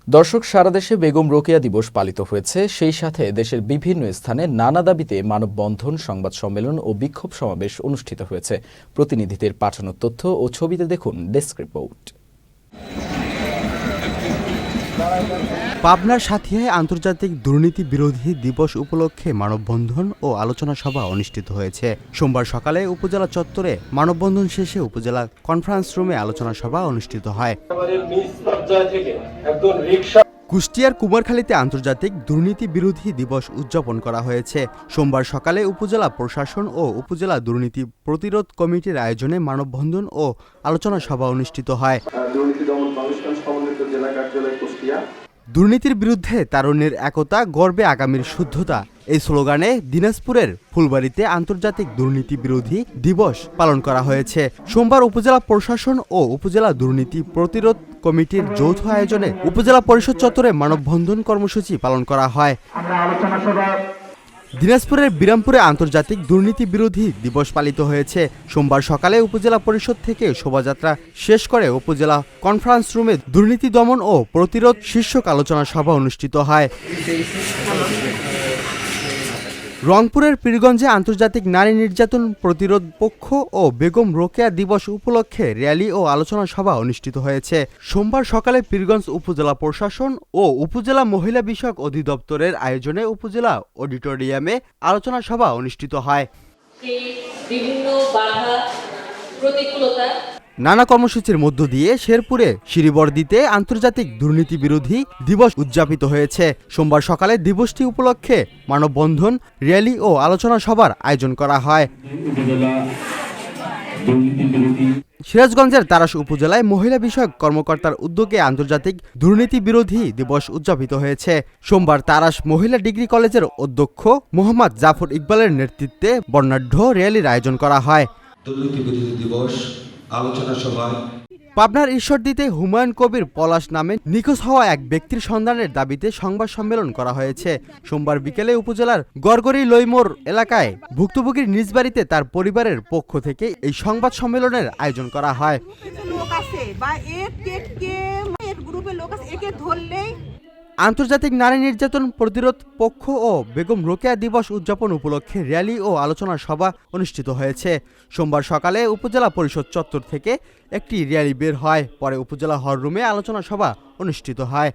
দর্শক, সারা দেশে বেগম রোকেয়া দিবস পালিত হয়েছে। সেই সাথে দেশের বিভিন্ন স্থানে নানা দাবিতে মানববন্ধন, সংবাদ সম্মেলন ও বিক্ষোভ সমাবেশ অনুষ্ঠিত হয়েছে। প্রতিনিধিদের পাঠানো তথ্য ও ছবিতে দেখুন ডেস্ক রিপোর্ট। পাবনার সাথিয়ায় আন্তর্জাতিক দুর্নীতি বিরোধী দিবস উপলক্ষে মানববন্ধন ও আলোচনা সভা অনুষ্ঠিত হয়েছে। সোমবার সকালে উপজেলা চত্বরে মানববন্ধন শেষে উপজেলা কনফারেন্স রুমে আলোচনা সভা অনুষ্ঠিত হয়। কুষ্টিয়ার কুমারখালীতে আন্তর্জাতিক দুর্নীতি বিরোধী দিবস উদযাপন করা হয়েছে। সোমবার সকালে উপজেলা প্রশাসন ও উপজেলা দুর্নীতি প্রতিরোধ কমিটির আয়োজনে মানববন্ধন ও আলোচনা সভা অনুষ্ঠিত হয়। দুর্নীতির বিরুদ্ধে তারুণ্যের একতা, গর্বে আগামীর শুদ্ধতা, এই স্লোগানে দিনাজপুরের ফুলবাড়ীতে আন্তর্জাতিক দুর্নীতি বিরোধী দিবস পালন করা হয়েছে। সোমবার উপজেলা প্রশাসন ও উপজেলা দুর্নীতি প্রতিরোধ কমিটির যৌথ আয়োজনে উপজেলা পরিষদ চত্বরে মানববন্ধন কর্মসূচি পালন করা হয়। দিনাজপুরের বিরামপুরে আন্তর্জাতিক দুর্নীতি বিরোধী দিবস পালিত হয়েছে। সোমবার সকালে উপজেলা পরিষদ থেকে শোভাযাত্রা শেষ করে উপজেলা কনফারেন্স রুমে দুর্নীতি দমন ও প্রতিরোধ শীর্ষক আলোচনা সভা অনুষ্ঠিত হয়। রংপুরের পীরগঞ্জে আন্তর্জাতিক নারী নির্যাতন প্রতিরোধ পক্ষ ও বেগম রোকেয়া দিবস উপলক্ষে র্যালি ও আলোচনা সভা অনুষ্ঠিত হয়েছে। সোমবার সকালে পীরগঞ্জ উপজেলা প্রশাসন ও উপজেলা মহিলা বিষয়ক অধিদপ্তরের আয়োজনে উপজেলা অডিটোরিয়ামে আলোচনা সভা অনুষ্ঠিত হয়। বিভিন্ন বাধা প্রতিকূলতা নানা কর্মসূচির মধ্য দিয়ে শেরপুরে শিরিবর্দিতে আন্তর্জাতিক দুর্নীতি বিরোধী দিবস উদযাপিত হয়েছে। সোমবার সকালে দিবসটি উপলক্ষে মানববন্ধন, র্যালি ও আলোচনা সভার আয়োজন করা হয়। সিরাজগঞ্জের তারাস উপজেলায় মহিলা বিষয়ক কর্মকর্তার উদ্যোগে আন্তর্জাতিক দুর্নীতি বিরোধী দিবস উদযাপিত হয়েছে। সোমবার তারাস মহিলা ডিগ্রি কলেজের অধ্যক্ষ মোহাম্মদ জাফর ইকবালের নেতৃত্বে বর্ণাঢ্য র্যালির আয়োজন করা হয়। দুর্নীতি বিরোধী দিবস আলোচনা সভায় পাবনার ঈশ্বরদীতে হুমায়ুন কবির পলাশ নামে নিখোঁজ হওয়া এক ব্যক্তির সন্ধানের দাবিতে সংবাদ সম্মেলন করা হয়েছে। সোমবার বিকেলে উপজেলার গড়গড়ি লইমোর এলাকায় ভুক্তভোগীর নিজ বাড়িতে তার পরিবারের পক্ষ থেকে এই সংবাদ সম্মেলনের আয়োজন করা হয়। আন্তর্জাতিক নারী নির্যাতন প্রতিরোধ পক্ষ ও বেগম রোকেয়া দিবস উদযাপন উপলক্ষে র্যালি ও আলোচনা সভা অনুষ্ঠিত হয়েছে। সোমবার সকালে উপজেলা পরিষদ চত্বর থেকে একটি র্যালি বের হয়। পরে উপজেলা হল রুমে আলোচনা সভা অনুষ্ঠিত হয়।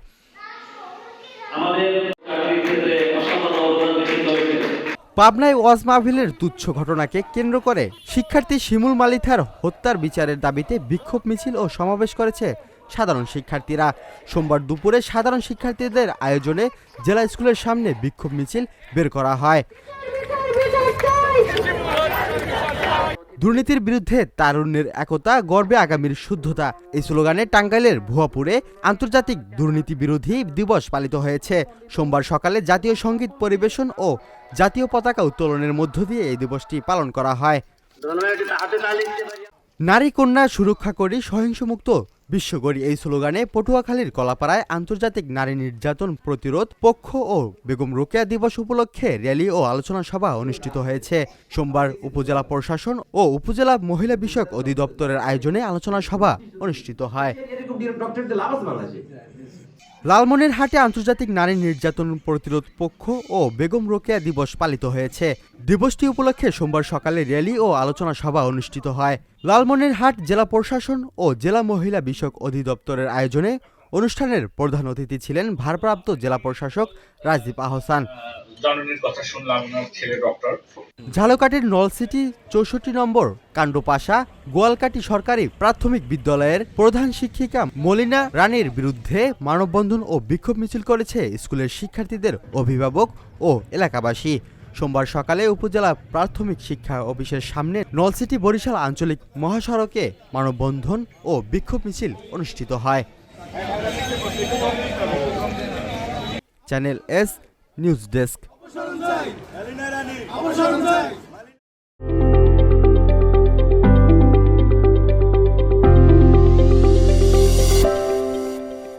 পাবনায় ওয়াজ মাহফিলের তুচ্ছ ঘটনাকে কেন্দ্র করে শিক্ষার্থী শিমুল মালিথার হত্যার বিচারের দাবিতে বিক্ষোভ মিছিল ও সমাবেশ করেছে সাধারণ শিক্ষার্থীরা। সোমবার দুপুরে সাধারণ শিক্ষার্থীদের আয়োজনে জেলা স্কুলের সামনে বিক্ষোভ মিছিল বের করা হয়। দুর্নীতির বিরুদ্ধে তারুণ্যের একতা, গর্বে আগামীর শুদ্ধতা, এই স্লোগানে টাঙ্গাইলের ভুয়াপুরে আন্তর্জাতিক দুর্নীতি বিরোধী দিবস পালিত হয়েছে। সোমবার সকালে জাতীয় সঙ্গীত পরিবেশন ও জাতীয় পতাকা উত্তোলনের মধ্য দিয়ে এই দিবসটি পালন করা হয়। নারী কন্যা সুরক্ষা করি, সহিংসমুক্ত বিশ্ব গড়ি, এই স্লোগানে পটুয়াখালীর কলাপাড়ায় আন্তর্জাতিক নারী নির্যাতন প্রতিরোধ পক্ষ ও বেগম রোকেয়া দিবস উপলক্ষে র্যালি ও আলোচনা সভা অনুষ্ঠিত হয়েছে। সোমবার উপজেলা প্রশাসন ও উপজেলা মহিলা বিষয়ক অধিদপ্তরের আয়োজনে আলোচনা সভা অনুষ্ঠিত হয়। লালমনিরহাটে আন্তর্জাতিক নারী নির্যাতন প্রতিরোধ পক্ষ ও বেগম রোকেয়া দিবস পালিত হয়েছে। দিবসটি উপলক্ষে সোমবার সকালে র্যালি ও আলোচনা সভা অনুষ্ঠিত হয়। লালমনিরহাট জেলা প্রশাসন ও জেলা মহিলা বিষয়ক অধিদপ্তরের আয়োজনে অনুষ্ঠানের প্রধান অতিথি ছিলেন ভারপ্রাপ্ত জেলা প্রশাসক রাজদীপ আহসান। ঝালকাঠির নলসিটি 64 নম্বর কাণ্ডপাশা গোয়ালকাটি সরকারি প্রাথমিক বিদ্যালয়ের প্রধান শিক্ষিকা মলিনা রানীর বিরুদ্ধে মানববন্ধন ও বিক্ষোভ মিছিল করেছে স্কুলের শিক্ষার্থীদের অভিভাবক ও এলাকাবাসী। সোমবার সকালে উপজেলা প্রাথমিক শিক্ষা অফিসের সামনে নলসিটি বরিশাল আঞ্চলিক মহাসড়কে মানববন্ধন ও বিক্ষোভ মিছিল অনুষ্ঠিত হয়। Channel S news desk.